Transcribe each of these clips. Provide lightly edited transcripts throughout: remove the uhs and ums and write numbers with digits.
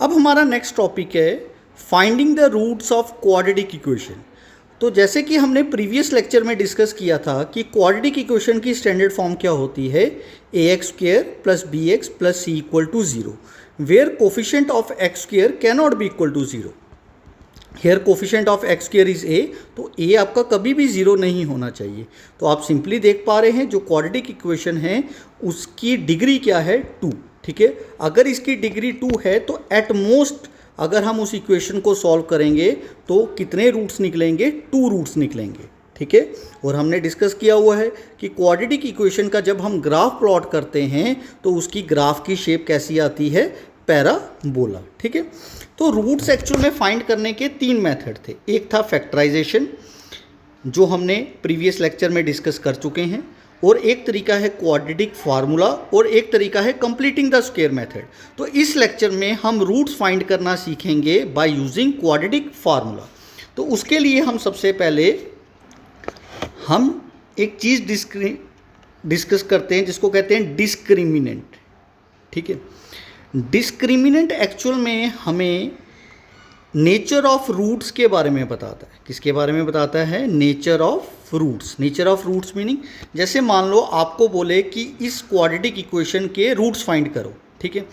अब हमारा next topic है finding the roots of quadratic equation. तो जैसे कि हमने प्रीवियस लेक्चर में डिस्कस किया था कि क्वाड्रेटिक इक्वेशन की स्टैंडर्ड फॉर्म क्या होती है, ax square plus bx plus c equal to 0 where coefficient of x square can not be equal to 0। Here coefficient of x square is a, तो a आपका कभी भी 0 नहीं होना चाहिए। तो आप सिंपली देख पा रहे हैं जो क्वाड्रेटिक इक्वेशन है उसकी डिग्री क्या है, 2। ठीक है, अगर इसकी डिग्री 2 है तो एट मोस्ट अगर हम उस इक्वेशन को सॉल्व करेंगे तो कितने रूट्स निकलेंगे, 2 रूट्स निकलेंगे। ठीक है, और हमने डिस्कस किया हुआ है कि क्वाड्रेटिक इक्वेशन का जब हम ग्राफ प्लॉट करते हैं तो उसकी ग्राफ की शेप कैसी आती है, पैराबोला। ठीक है, तो रूट्स एक्चुअल में फाइंड करने के 3 मेथड थे। एक था फैक्टराइजेशन जो हमने प्रीवियस लेक्चर में डिस्कस कर चुके हैं, और एक तरीका है क्वाड्रेटिक फार्मूला, और एक तरीका है कंप्लीटिंग द स्क्वायर मेथड। तो इस लेक्चर में हम रूट्स फाइंड करना सीखेंगे बाय यूजिंग क्वाड्रेटिक फार्मूला। तो उसके लिए हम सबसे पहले हम एक चीज़ डिस्कस करते हैं जिसको कहते हैं डिस्क्रिमिनेंट। ठीक है, डिस्क्रिमिनेंट एक्चुअल में हमें नेचर ऑफ रूट्स के बारे में बताता है। किसके बारे में बताता है, nature of roots. Nature of roots meaning जैसे मान लो आपको बोले कि इस क्वाड्रेटिक इक्वेशन के रूट्स फाइंड करो। ठीक है,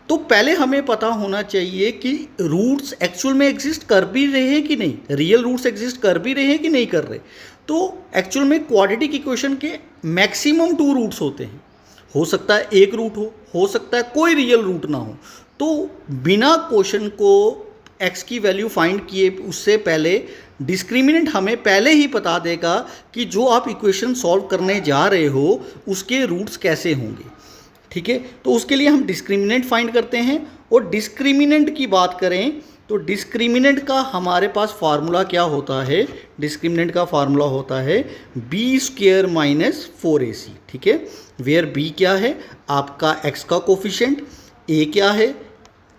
तो पहले हमें पता होना चाहिए कि रूट्स एक्चुअल में एग्जिस्ट कर भी रहे हैं कि नहीं, रियल रूट्स एग्जिस्ट कर भी रहे हैं कि नहीं कर रहे। तो एक्चुअल में क्वाड्रेटिक इक्वेशन के मैक्सिमम 2 रूट्स होते हैं। हो सकता है एक रूट हो सकता है कोई रियल रूट ना हो। तो बिना क्वेश्चन को x की वैल्यू फाइंड किए उससे पहले डिस्क्रिमिनेंट हमें पहले ही बता देगा कि जो आप इक्वेशन सॉल्व करने जा रहे हो उसके रूट्स कैसे होंगे। ठीक है, तो उसके लिए हम डिस्क्रिमिनेंट फाइंड करते हैं। और डिस्क्रिमिनेंट की बात करें तो डिस्क्रिमिनेंट का हमारे पास फार्मूला क्या होता है, डिस्क्रिमिनेंट का फार्मूला होता है बी स्क्वेयर माइनस 4ac। ठीक है, वेयर बी क्या है आपका x का कोफिशिएंट, a क्या है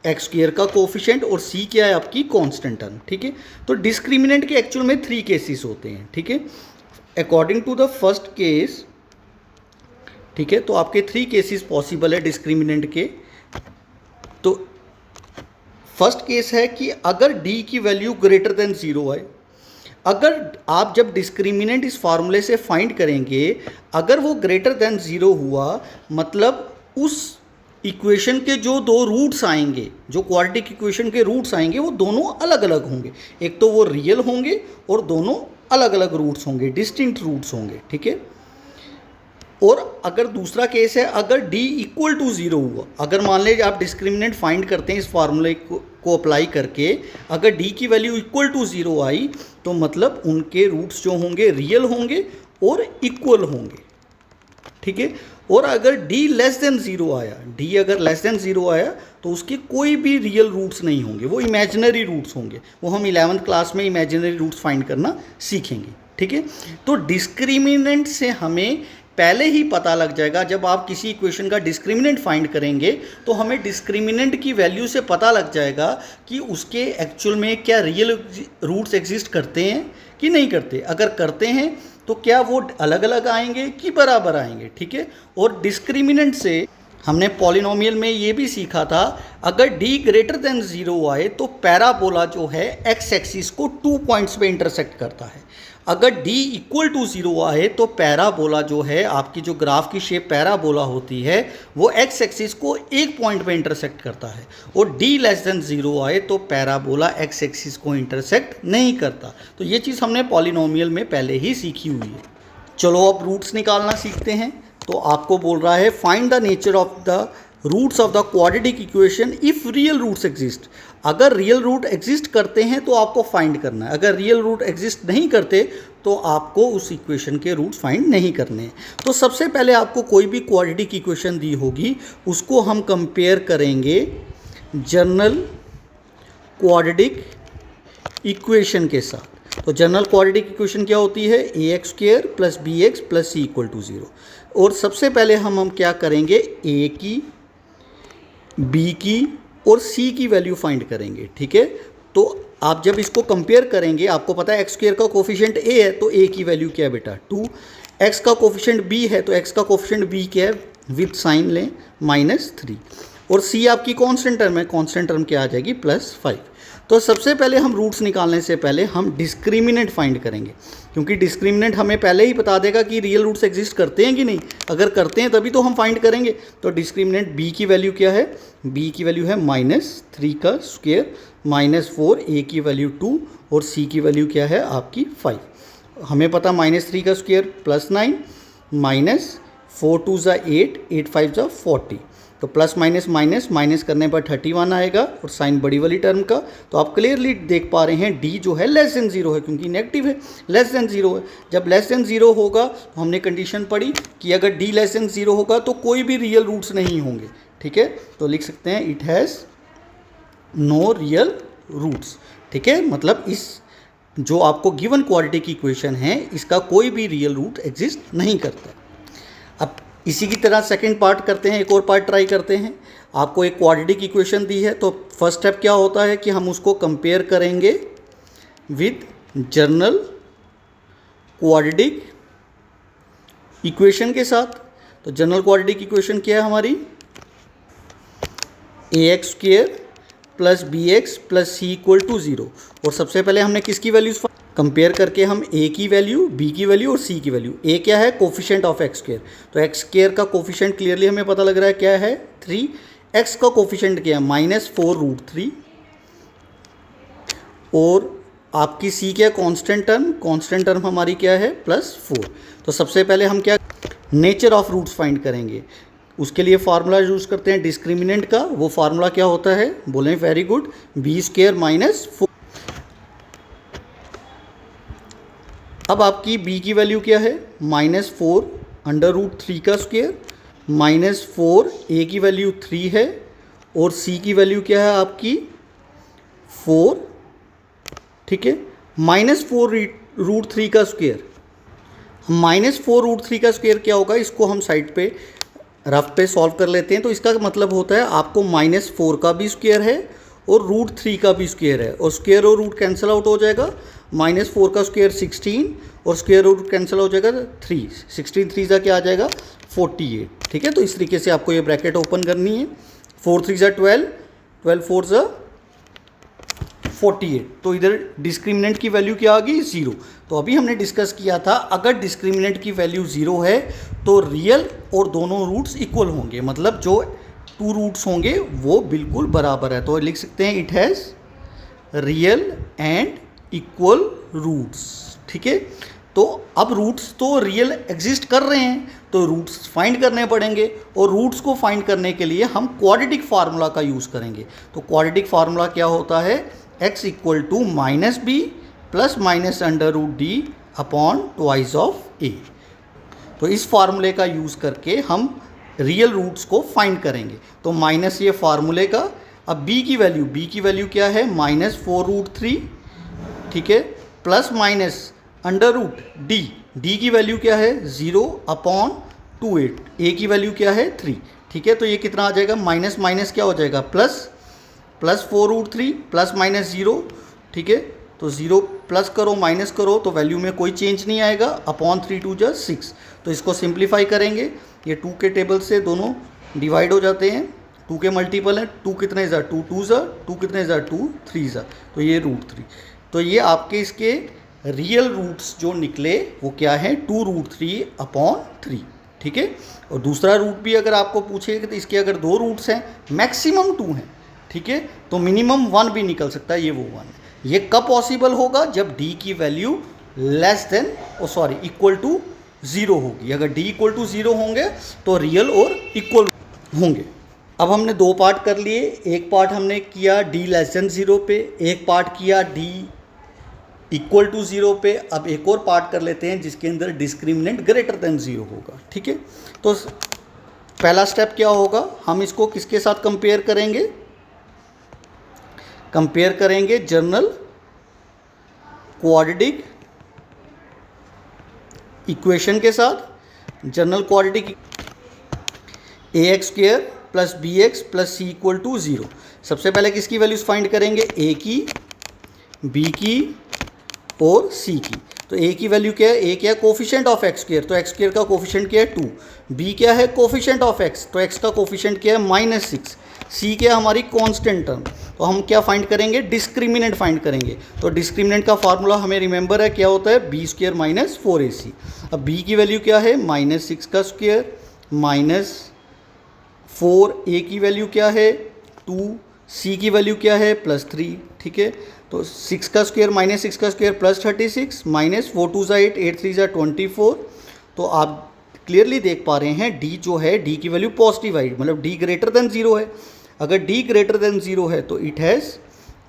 एक्स स्क्वेयर का कोफिशिएंट, और c क्या है आपकी कांस्टेंट टर्म। ठीक है, तो डिस्क्रिमिनेंट के एक्चुअल में 3 केसेस होते हैं। ठीक है, according to the first case, ठीक है, तो आपके 3 केसेस पॉसिबल है डिस्क्रिमिनेंट के। तो फर्स्ट केस है कि अगर d की वैल्यू ग्रेटर देन 0 है। अगर आप जब डिस्क्रिमिनेंट इस फार्मूले से फाइंड करेंगे, अगर वो ग्रेटर देन 0 हुआ मतलब उस इक्वेशन के जो 2 रूट्स आएंगे, जो क्वाड्रेटिक इक्वेशन के रूट्स आएंगे वो दोनों अलग अलग होंगे। एक तो वो रियल होंगे और दोनों अलग अलग रूट्स होंगे, डिस्टिंक्ट रूट्स होंगे। ठीक है, और अगर दूसरा केस है अगर d इक्वल टू 0 हुआ, अगर मान लीजिए आप डिस्क्रिमिनेंट फाइंड करते हैं इस फार्मूले को अप्लाई करके, अगर d की वैल्यू इक्वल टू 0 आई तो मतलब उनके रूट्स जो होंगे रियल होंगे और इक्वल होंगे। ठीक है, और अगर d लेस देन 0 आया, d अगर लेस देन 0 आया तो उसके कोई भी रियल रूट्स नहीं होंगे, वो इमेजिनरी रूट्स होंगे। वो हम 11th क्लास में इमेजिनरी रूट्स फाइंड करना सीखेंगे। ठीक है, तो डिस्क्रिमिनेंट से हमें पहले ही पता लग जाएगा, जब आप किसी इक्वेशन का डिस्क्रिमिनेंट फाइंड करेंगे तो हमें डिस्क्रिमिनेंट की वैल्यू से पता लग जाएगा कि उसके एक्चुअल में क्या रियल रूट्स एग्जिस्ट करते हैं कि नहीं करते। अगर करते हैं तो क्या वो अलग अलग आएंगे कि बराबर आएंगे। ठीक है, और डिस्क्रिमिनेंट से हमने पॉलिनोमियल में ये भी सीखा था, अगर d ग्रेटर देन 0 आए तो पैराबोला जो है x एक्सिस को 2 पॉइंट्स पे इंटरसेक्ट करता है। अगर d इक्वल टू 0 आए तो पैराबोला जो है आपकी जो ग्राफ की शेप पैराबोला होती है वो x एक्सिस को 1 पॉइंट पे इंटरसेक्ट करता है। और d लेस देन 0 आए तो पैराबोला x एक्सिस को इंटरसेक्ट नहीं करता। तो ये चीज़ हमने पॉलिनोमियल में पहले ही सीखी हुई है। चलो अब रूट्स निकालना सीखते हैं। तो आपको बोल रहा है find the nature of the roots of the quadratic equation if real roots exist. अगर रियल रूट एग्जिस्ट करते हैं तो आपको फाइंड करना है, अगर रियल रूट एग्जिस्ट नहीं करते तो आपको उस इक्वेशन के रूट्स फाइंड नहीं करने हैं। तो सबसे पहले आपको कोई भी क्वाड्रेटिक इक्वेशन दी होगी उसको हम कंपेयर करेंगे जनरल क्वाड्रेटिक इक्वेशन के साथ। तो जनरल क्वाड्रेटिक इक्वेशन क्या होती है, ax square plus bx plus c equal to 0। और सबसे पहले हम क्या करेंगे, a की, b की और c की वैल्यू फाइंड करेंगे। ठीक है, तो आप जब इसको कंपेयर करेंगे, आपको पता है x स्क्वेयर का कोफिशिएंट a है तो a की वैल्यू क्या है बेटा 2, x का कोफिशिएंट b है तो x का कोफिशिएंट b क्या है, विथ साइन लें -3, और सी आपकी कांस्टेंट टर्म है, कांस्टेंट टर्म क्या आ जाएगी +5। तो सबसे पहले हम रूट्स निकालने से पहले हम डिस्क्रिमिनेंट फाइंड करेंगे, क्योंकि डिस्क्रिमिनेंट हमें पहले ही बता देगा कि रियल रूट्स एग्जिस्ट करते हैं कि नहीं। अगर करते हैं तभी तो हम फाइंड करेंगे। तो डिस्क्रिमिनेंट बी की वैल्यू क्या है, बी की वैल्यू है -3 का स्क्वायर -4, ए की वैल्यू 2 और सी की वैल्यू क्या है आपकी 5। हमें पता -3 का स्क्वायर +9 -4 2 ज़ा 8, 8 5 ज़ा 40, तो प्लस माइनस माइनस माइनस करने पर 31 आएगा और साइन बड़ी वाली टर्म का। तो आप क्लियरली देख पा रहे हैं डी जो है लेस देन 0 है, क्योंकि नेगेटिव है, लेस देन 0 है। जब लेस देन 0 होगा तो हमने कंडीशन पढ़ी कि अगर डी लेस देन 0 होगा तो कोई भी रियल रूट्स नहीं होंगे। ठीक है, तो लिख सकते हैं it has no real roots. ठीक है, मतलब इस जो आपको गिवन क्वाड्रेटिक की इक्वेशन है इसका कोई भी रियल रूट एग्जिस्ट नहीं करता। अब इसी की तरह सेकंड पार्ट करते हैं, एक और पार्ट ट्राई करते हैं। आपको एक क्वाड्रेटिक इक्वेशन दी है, तो फर्स्ट स्टेप क्या होता है कि हम उसको कंपेयर करेंगे विद जनरल क्वाड्रेटिक इक्वेशन के साथ। तो जनरल क्वाड्रेटिक इक्वेशन क्या है हमारी, ax² + bx + c = 0। और सबसे पहले हमने किसकी वैल्यूज कंपेयर करके हम a की वैल्यू, b की वैल्यू और c की वैल्यू। a क्या है, कोफिशिएंट ऑफ x², तो x² का कोफिशिएंट क्लियरली हमें पता लग रहा है क्या है 3। x का कोफिशिएंट क्या है -4√3 और आपकी c क्या है कांस्टेंट टर्म हमारी क्या है +4। तो सबसे पहले हम क्या नेचर ऑफ रूट्स फाइंड करेंगे, उसके लिए फार्मूला यूज़ करते हैं डिस्क्रिमिनेंट का। वो फार्मूला क्या होता है, बोलें वेरी गुड, b² - 4। अब आपकी b की वैल्यू क्या है -4√3 का स्क्वायर -4, a की वैल्यू 3 है और c की वैल्यू क्या है आपकी 4। ठीक है, -4√3 का स्क्वायर, -4√3 का स्क्वायर क्या होगा, इसको हम साइड पे रफ पे सॉल्व कर लेते हैं। तो इसका मतलब होता है आपको -4 का भी स्क्वायर है और √3 का भी स्क्वायर है, और स्क्वायर और रूट कैंसिल आउट हो जाएगा। -4 का स्क्वायर 16 और स्क्वायर रूट कैंसिल हो जाएगा 3, 16 3 ज़ा क्या आ जाएगा 48। ठीक है, तो इस तरीके से आपको ये ब्रैकेट ओपन करनी है। 4 3 ज़ा 12, 12 4 ज़ा 48। तो इधर डिस्क्रिमिनेंट की वैल्यू क्या आ गई 0। तो अभी हमने डिस्कस किया था अगर डिस्क्रिमिनेंट की वैल्यू 0 है तो रियल और दोनों रूट्स इक्वल होंगे, मतलब जो 2 रूट्स होंगे वो बिल्कुल बराबर है। तो लिख सकते हैं it has real and equal roots. ठीक है, तो अब रूट्स तो रियल एग्जिस्ट कर रहे हैं तो रूट्स फाइंड करने पड़ेंगे, और रूट्स को फाइंड करने के लिए हम क्वाड्रेटिक फार्मूला का यूज़ करेंगे। तो क्वाड्रेटिक फार्मूला क्या होता है, x = -b + -√d upon twice of a। तो इस फार्मूले का यूज़ करके हम रियल रूट्स को फाइंड करेंगे। तो माइनस ये फार्मूले का, अब b की वैल्यू क्या है -4√3। ठीक है, ±√d, d की वैल्यू क्या है 0/28, a की वैल्यू क्या है 3। ठीक है, तो ये कितना आ जाएगा, माइनस माइनस क्या हो जाएगा +4√3 ±0। ठीक है, तो 0 प्लस करो माइनस करो तो वैल्यू में कोई चेंज नहीं आएगा, अपॉन 3 2 = 6। तो इसको सिंप्लीफाई करेंगे, ये 2 के टेबल से दोनों डिवाइड हो जाते हैं, 2 के मल्टीपल है, 2 कितने ज़ा 2 2 ज़ा 2 कितने ज़ा 2 3 ज़ा, तो ये √3। तो ये आपके इसके रियल रूट्स जो निकले वो क्या है 2√3/3। ठीक है, और दूसरा रूट भी अगर आपको पूछेगा तो इसके अगर 2 रूट्स हैं, मैक्सिमम 2 हैं, ठीक है, तो मिनिमम 1 भी निकल सकता है, ये वो 1 है। ये कब पॉसिबल होगा, जब d की वैल्यू इक्वल टू 0 होगी। अगर d = 0 होंगे तो रियल और इक्वल होंगे। अब हमने 2 पार्ट कर लिए, एक पार्ट हमने किया d < 0 पे, एक पार्ट किया d = 0 पे। अब एक और पार्ट कर लेते हैं जिसके अंदर डिस्क्रिमिनेंट > 0 होगा। ठीक है, तो पहला स्टेप क्या होगा, हम इसको किसके साथ कंपेयर करेंगे, कंपेयर करेंगे जनरल क्वाड्रेटिक इक्वेशन के साथ। General quadratic ax² + bx + c = 0। सबसे पहले किसकी वैल्यूज फाइंड करेंगे, a की, b की और c की। तो a की वैल्यू क्या है, a क्या है कोफिशिएंट ऑफ x², तो x² का कोफिशिएंट क्या है 2। b क्या है कोफिशिएंट ऑफ x, तो x का कोफिशिएंट क्या है -6। सी क्या हमारी कांस्टेंट टर्म, तो हम क्या फाइंड करेंगे, डिस्क्रिमिनेंट फाइंड करेंगे। तो डिस्क्रिमिनेंट का फार्मूला हमें रिमेंबर है, क्या होता है, बी स्क्वायर माइनस 4ac। अब बी की वैल्यू क्या है, -6 का स्क्वायर माइनस 4a की वैल्यू क्या है 2, सी की वैल्यू क्या है +3। ठीक है, तो 6 का स्क्वायर माइनस 6 का स्क्वायर +36 माइनस 4 2 8 8 3 24। तो आप क्लियरली देख पा रहे हैं डी जो है, डी की वैल्यू पॉजिटिव आई, मतलब डी ग्रेटर देन 0 है। अगर डी ग्रेटर देन 0 है तो it has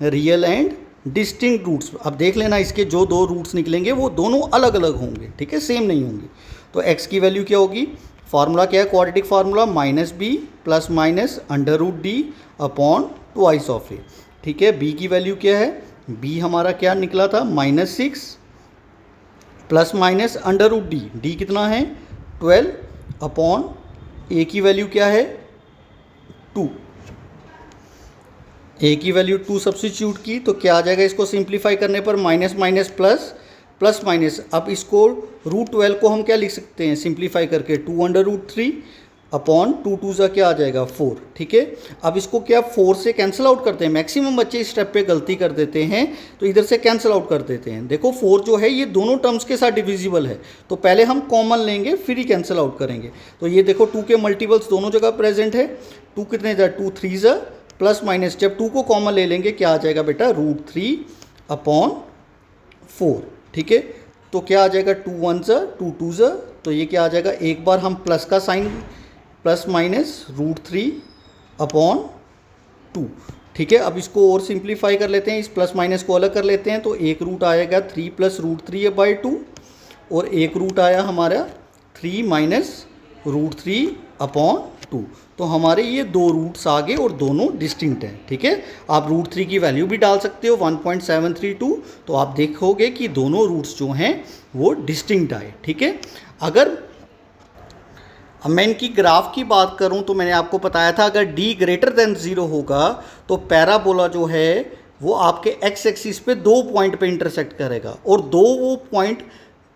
real and distinct roots. अब देख लेना इसके जो दो रूट्स निकलेंगे वो दोनों अलग अलग होंगे, ठीक है, सेम नहीं होंगे। तो x की वैल्यू क्या होगी, फार्मूला क्या है, quadratic formula -b plus minus √d upon twice of a. ठीक है, b की वैल्यू क्या है, b हमारा क्या निकला था -6 प्लस माइनस √d, d कितना है 12 अपॉन a की वैल्यू क्या है 2, a की वैल्यू 2 सब्स्टिट्यूट की तो क्या आ जाएगा, इसको सिंप्लीफाई करने पर minus minus plus plus minus. अब इसको √12 को हम क्या लिख सकते हैं सिंप्लीफाई करके, 2√3 अपॉन 2 2 सा क्या आ जाएगा 4। ठीक है, अब इसको क्या 4 से कैंसिल आउट करते हैं, मैक्सिमम बच्चे इस स्टेप पे गलती कर देते हैं, तो इधर से कैंसिल आउट कर देते हैं। देखो 4 जो है ये दोनों टर्म्स के साथ डिविजिबल है, तो पहले हम कॉमन लेंगे फिर ही कैंसिल आउट करेंगे। तो ये देखो 2 के मल्टीपल्स दोनों जगह प्रेजेंट है, 2 कितने जा 2 3 जा प्लस माइनस, जब 2 को कॉमन ले लेंगे क्या आ जाएगा बेटा √3 अपॉन 4। ठीक है, तो क्या आ जाएगा 2 1 जा 2 2 जा, तो ये क्या आ जाएगा, एक बार हम प्लस का साइन प्लस माइनस √3 अपॉन 2। ठीक है, अब इसको और सिंप्लीफाई कर लेते हैं, इस प्लस माइनस को अलग कर लेते हैं, तो एक रूट आएगा 3 प्लस √3/2 और एक रूट आया हमारा 3 माइनस √3 अपॉन 2। तो हमारे ये दो रूट्स आ गए और दोनों डिस्टिंक्ट हैं। ठीक है, आप √3 की वैल्यू भी डाल सकते हो 1.732, तो आप देखोगे कि दोनों रूट्स जो हैं वो डिस्टिंक्ट आए। ठीक है, अगर अब मैं इनकी ग्राफ की बात करूं तो मैंने आपको बताया था अगर d ग्रेटर देन 0 होगा तो पैराबोला जो है वो आपके x एक्सिस पे 2 पॉइंट पे इंटरसेक्ट करेगा और वो पॉइंट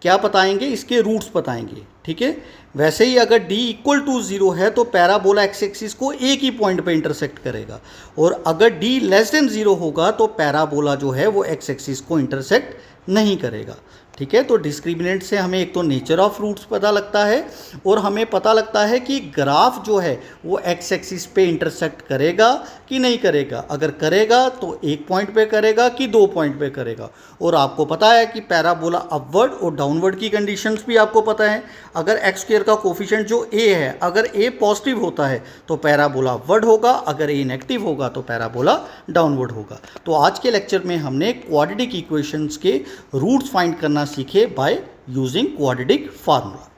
क्या बताएंगे, इसके रूट्स बताएंगे। ठीक है, वैसे ही अगर d = 0 है तो पैराबोला x एक्सिस को एक ही पॉइंट पे इंटरसेक्ट करेगा, और अगर d <0 होगा तो पैराबोला जो है वो x एक्सिस को इंटरसेक्ट नहीं करेगा। ठीक है, तो डिस्क्रिमिनेंट से हमें एक तो नेचर ऑफ रूट्स पता लगता है और हमें पता लगता है कि ग्राफ जो है वो एक्स एक्सिस पे इंटरसेक्ट करेगा कि नहीं करेगा। अगर करेगा तो एक पॉइंट पे करेगा कि 2 पॉइंट पे करेगा। और आपको पता है कि पैराबोला अपवर्ड और डाउनवर्ड की कंडीशंस भी आपको पता है। अगर x² का कोफिशिएंट जो a है, अगर a पॉजिटिव होता है तो पैराबोला अपवर्ड होगा, अगर a नेगेटिव होगा तो पैराबोला डाउनवर्ड होगा। तो आज के लेक्चर में हमने क्वाड्रेटिक इक्वेशंस के रूट्स फाइंड करना सीखे बाय यूजिंग क्वाड्रेटिक फार्मूला।